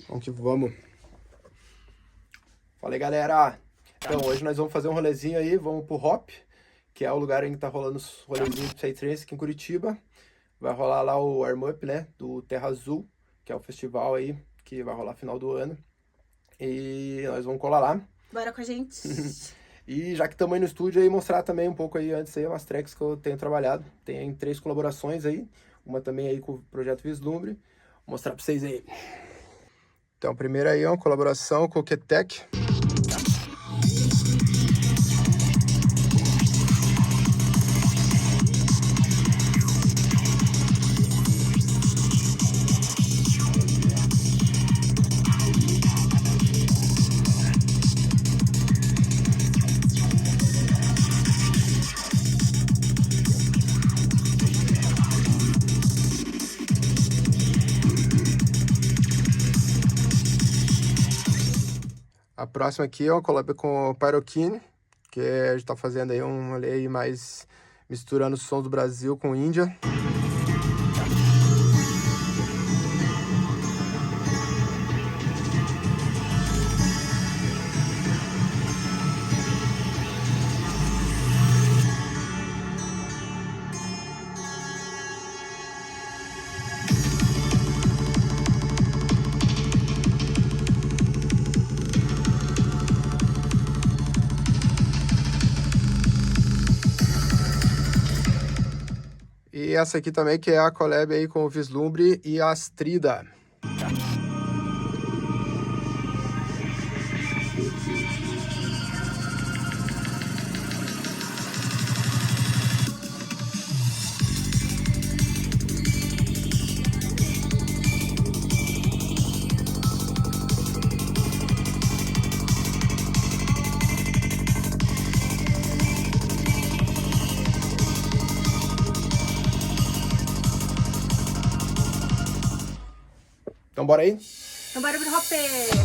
Vamos que vamos. Fala aí, galera. Então, hoje nós vamos fazer um rolezinho aí, vamos pro Hop, que é o lugar em que tá rolando os rolezinhos do Psytrance aqui em Curitiba. Vai rolar lá o warm-up, né, do Terra Azul, que é o festival aí, que vai rolar final do ano. E nós vamos colar lá. Bora com a gente. E já que estamos aí no estúdio aí, mostrar também um pouco aí antes aí umas tracks que eu tenho trabalhado. Tem 3 colaborações aí, uma também aí com o Projeto Vislumbre. Vou mostrar pra vocês aí. Então, a primeira aí é uma colaboração com o Ketec. A próxima aqui é uma collab com o Pyrokine, que a gente tá fazendo aí um rolê aí mais misturando os sons do Brasil com Índia. E essa aqui também, que é a collab aí com o Vislumbre e a Astrida. Então bora aí? Então bora pro Hopper.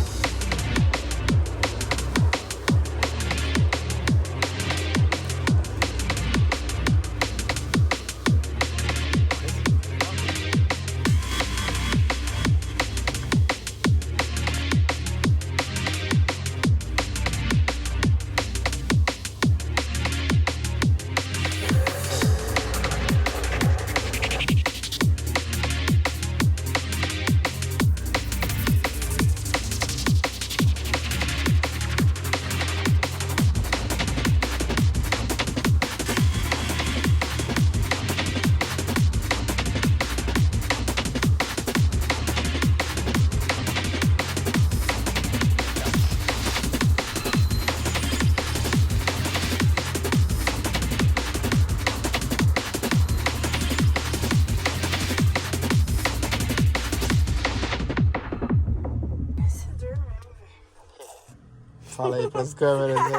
Fala aí pras câmeras aí.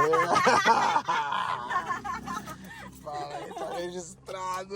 Fala aí, tá registrado.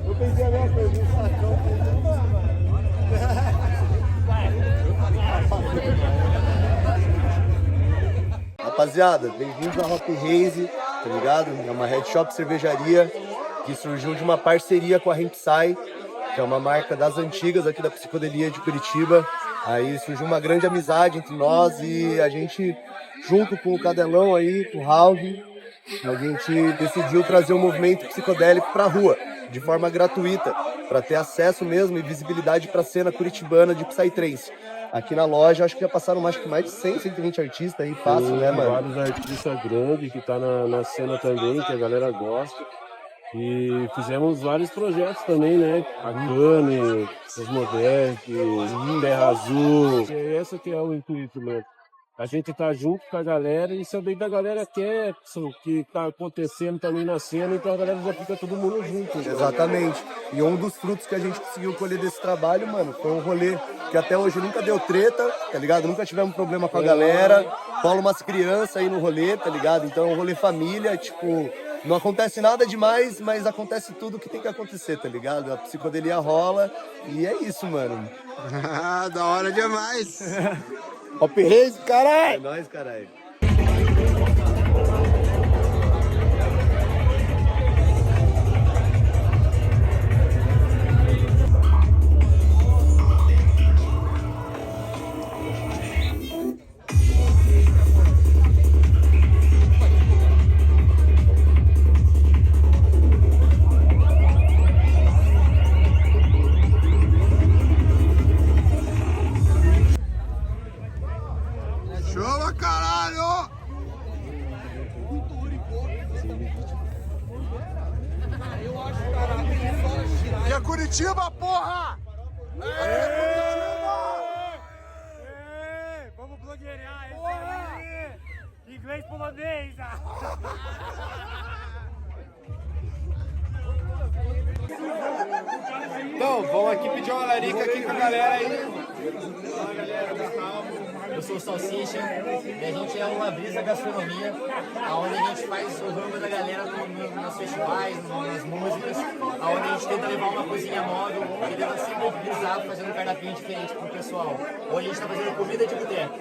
Eu pensei a mesma coisa, no sacão. Rapaziada, bem-vindos à Hop Haze, tá ligado? É uma head shop cervejaria que surgiu de uma parceria com a Hempsai, que é uma marca das antigas aqui da psicodelia de Curitiba. Aí surgiu uma grande amizade entre nós e a gente, junto com o Cadelão aí, com o Raul, a gente decidiu trazer o movimento psicodélico para a rua, de forma gratuita, para ter acesso mesmo e visibilidade para a cena curitibana de Psytrance. Aqui na loja, acho que já passaram mais de 100, 120 artistas aí, fácil, né, mano? Vários artistas grandes que tá na cena também, que a galera gosta. E fizemos vários projetos também, né? A Cane, os Modec, Terra Azul. E esse que é o intuito mesmo. A gente tá junto com a galera e saber da galera quer o que tá acontecendo também na cena, então a galera já fica todo mundo junto. Né? Exatamente. E um dos frutos que a gente conseguiu colher desse trabalho, mano, foi um rolê que até hoje nunca deu treta, tá ligado? Nunca tivemos problema com a galera. Rola umas crianças aí no rolê, tá ligado? Então é um rolê família, tipo, não acontece nada demais, mas acontece tudo que tem que acontecer, tá ligado? A psicodelia rola e é isso, mano. Da hora demais! Hop Reis, caralho! É nóis, caralho. Chama, caralho! E a Curitiba, porra! Vamos blogueirar, esse aí! Inglês polonês! Então, vamos aqui pedir uma larica aqui com a galera aí. Eu sou o Salsicha e a gente é uma brisa gastronomia, onde a gente faz o rango da galera nos festivais, nas músicas, onde a gente tenta levar uma cozinha móvel e tenta sempre brisar fazendo um cardápio diferente pro pessoal. Hoje a gente tá fazendo comida de boteco.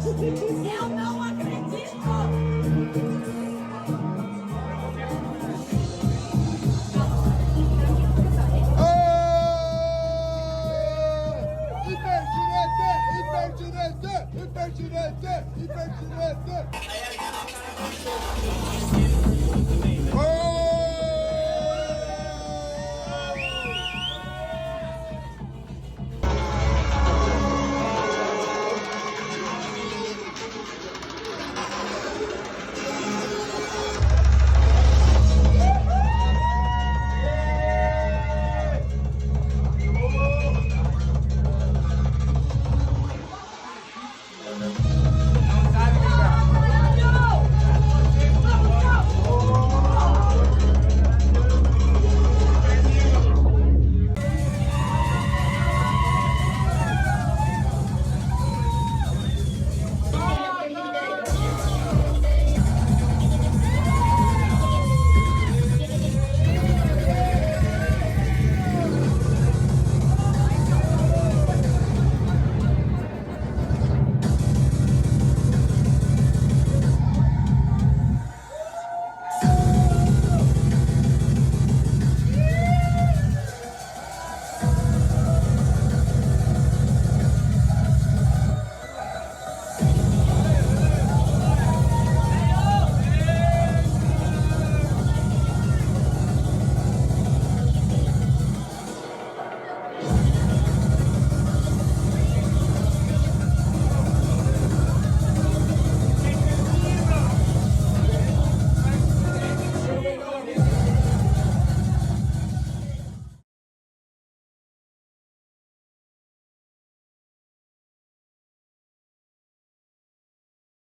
Eu não acredito! Impertinente! Impertinente! Impertinente!